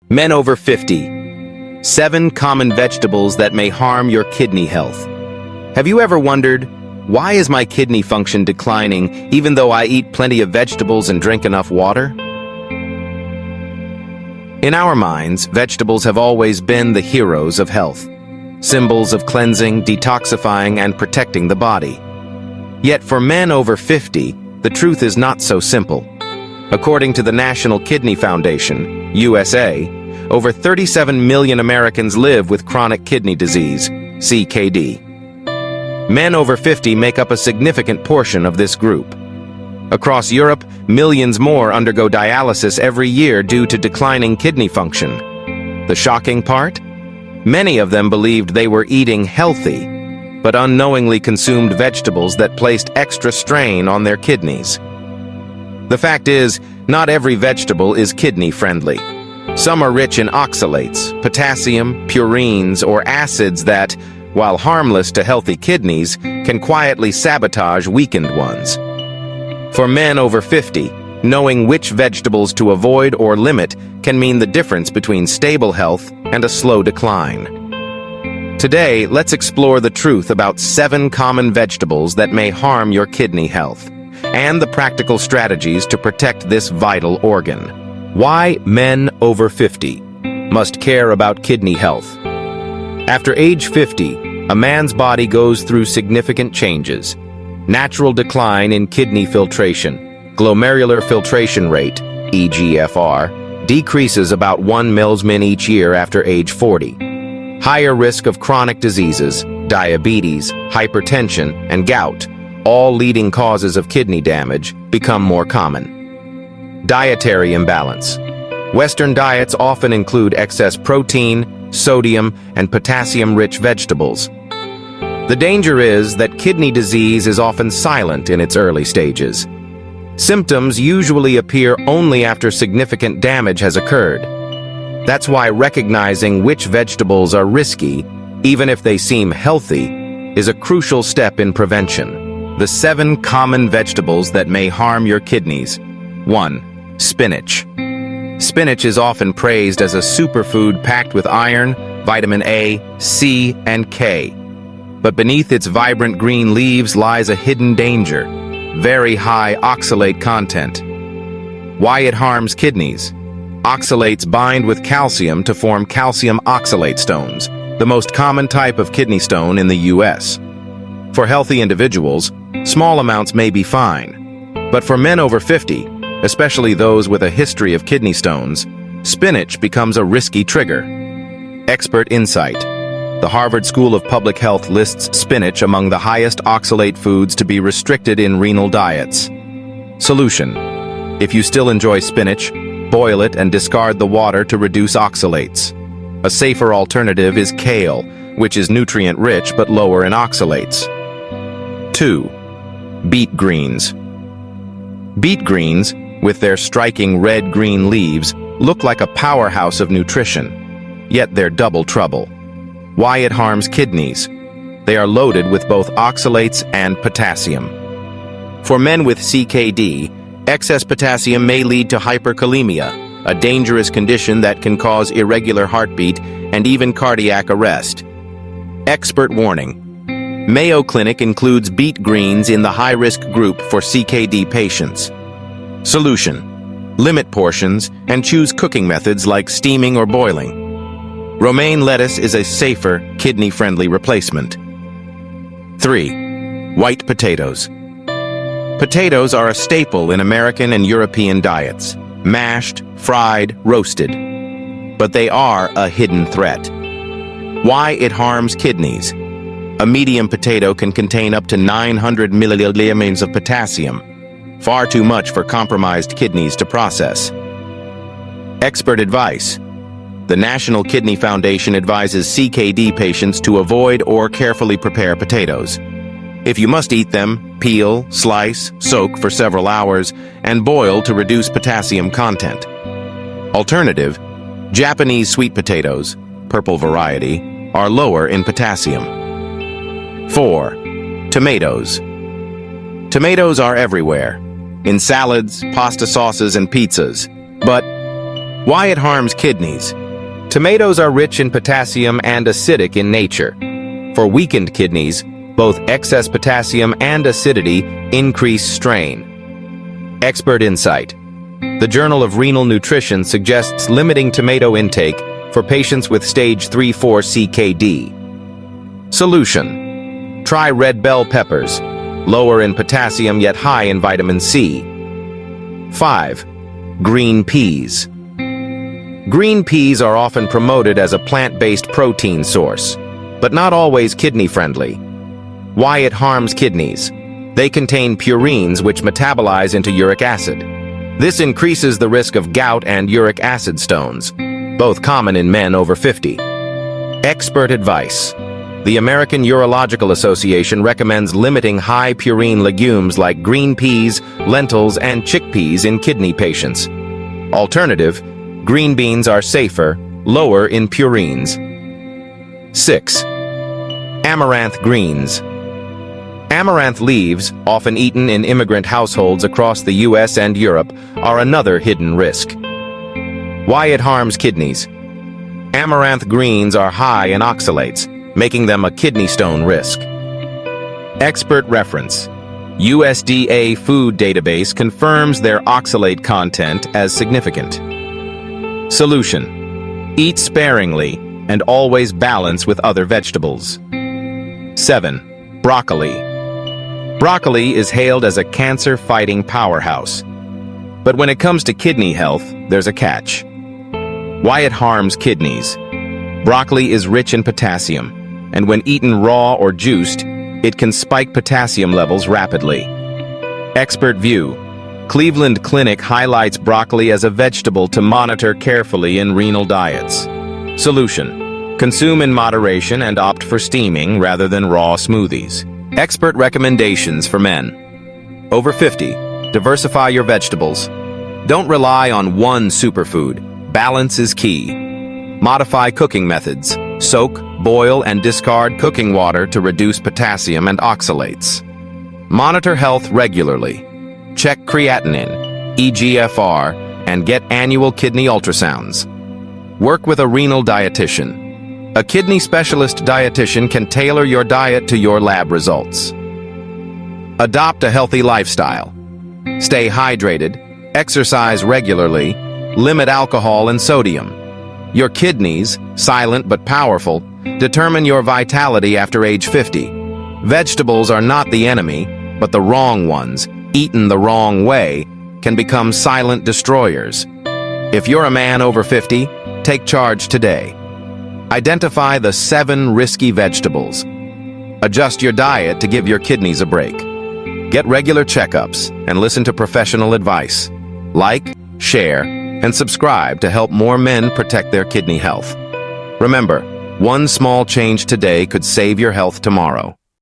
Men over 50. 7 common vegetables that may harm your kidney health. Have you ever wondered, why is my kidney function declining even though I eat plenty of vegetables and drink enough water? In our minds, vegetables have always been the heroes of health, symbols of cleansing, detoxifying, and protecting the body. Yet for men over 50, the truth is not so simple. According to the National Kidney Foundation, USA, over 37 million Americans live with chronic kidney disease, CKD. Men over 50 make up a significant portion of this group. Across Europe, millions more undergo dialysis every year due to declining kidney function. The shocking part? Many of them believed they were eating healthy, but unknowingly consumed vegetables that placed extra strain on their kidneys. The fact is, not every vegetable is kidney-friendly. Some are rich in oxalates, potassium, purines, or acids that, while harmless to healthy kidneys, can quietly sabotage weakened ones. For men over 50, knowing which vegetables to avoid or limit can mean the difference between stable health and a slow decline. Today, let's explore the truth about 7 common vegetables that may harm your kidney health, and the practical strategies to protect this vital organ. Why men over 50 must care about kidney health. After age 50, a man's body goes through significant changes. Natural decline in kidney filtration, glomerular filtration rate, eGFR, decreases about 1 mmol each year after age 40. Higher risk of chronic diseases, diabetes, hypertension, and gout, all leading causes of kidney damage, become more common. Dietary imbalance. Western diets often include excess protein, sodium, and potassium-rich vegetables. The danger is that kidney disease is often silent in its early stages. Symptoms usually appear only after significant damage has occurred. That's why recognizing which vegetables are risky, even if they seem healthy, is a crucial step in prevention. The 7 common vegetables that may harm your kidneys. 1. Spinach. Spinach is often praised as a superfood packed with iron, vitamin A, C, and K. But beneath its vibrant green leaves lies a hidden danger: very high oxalate content. Why it harms kidneys? Oxalates bind with calcium to form calcium oxalate stones, the most common type of kidney stone in the U.S. For healthy individuals, small amounts may be fine. But for men over 50, especially those with a history of kidney stones, spinach becomes a risky trigger. Expert insight. The Harvard School of Public Health lists spinach among the highest oxalate foods to be restricted in renal diets. Solution. If you still enjoy spinach, boil it and discard the water to reduce oxalates. A safer alternative is kale, which is nutrient-rich but lower in oxalates. 2. Beet greens. Beet greens, with their striking red-green leaves, look like a powerhouse of nutrition, yet they're double trouble. Why it harms kidneys? They are loaded with both oxalates and potassium. For men with CKD, excess potassium may lead to hyperkalemia, a dangerous condition that can cause irregular heartbeat and even cardiac arrest. Expert warning. Mayo Clinic includes beet greens in the high-risk group for CKD patients. Solution. Limit portions and choose cooking methods like steaming or boiling. Romaine lettuce is a safer, kidney-friendly replacement. 3. White potatoes. Potatoes are a staple in American and European diets, mashed, fried, roasted. But they are a hidden threat. Why it harms kidneys? A medium potato can contain up to 900 milliliters of potassium, far too much for compromised kidneys to process. Expert advice. The National Kidney Foundation advises CKD patients to avoid or carefully prepare potatoes. If you must eat them, peel, slice, soak for several hours, and boil to reduce potassium content. Alternative, Japanese sweet potatoes, purple variety, are lower in potassium. 4. Tomatoes. Tomatoes are everywhere, in salads, pasta sauces, and pizzas. But Why it harms kidneys. Tomatoes are rich in potassium and acidic in nature. For weakened kidneys, both excess potassium and acidity increase strain. Expert insight. The Journal of Renal Nutrition suggests limiting tomato intake for patients with stage 3-4 CKD. Solution. Try red bell peppers, lower in potassium yet high in vitamin C. 5. Green peas. Green peas are often promoted as a plant-based protein source, but not always kidney-friendly. Why it harms kidneys. They contain purines which metabolize into uric acid. This increases the risk of gout and uric acid stones, both common in men over 50. Expert advice. The American Urological Association recommends limiting high purine legumes like green peas, lentils, and chickpeas in kidney patients. Alternative, green beans are safer, lower in purines. 6. Amaranth greens. Amaranth leaves, often eaten in immigrant households across the US and Europe, are another hidden risk. Why it harms kidneys. Amaranth greens are high in oxalates, making them a kidney stone risk. Expert reference. USDA Food Database confirms their oxalate content as significant. Solution. Eat sparingly and always balance with other vegetables. 7. Broccoli. Broccoli is hailed as a cancer-fighting powerhouse. But when it comes to kidney health, there's a catch. Why it harms kidneys. Broccoli is rich in potassium, and when eaten raw or juiced, it can spike potassium levels rapidly. Expert view. Cleveland Clinic highlights broccoli as a vegetable to monitor carefully in renal diets. Solution. Consume in moderation and opt for steaming rather than raw smoothies. Expert recommendations for men. Over 50. Diversify your vegetables. Don't rely on one superfood. Balance is key. Modify cooking methods. Soak, boil, and discard cooking water to reduce potassium and oxalates. Monitor health regularly. Check creatinine, eGFR, and get annual kidney ultrasounds. Work with a renal dietitian. A kidney specialist dietitian can tailor your diet to your lab results. Adopt a healthy lifestyle. Stay hydrated, exercise regularly, limit alcohol and sodium. Your kidneys, silent but powerful, determine your vitality after age 50. Vegetables are not the enemy, but the wrong ones, eaten the wrong way, can become silent destroyers. If you're a man over 50, take charge today. Identify the 7 risky vegetables. Adjust your diet to give your kidneys a break. Get regular checkups and listen to professional advice. Like, share, and subscribe to help more men protect their kidney health. Remember, one small change today could save your health tomorrow.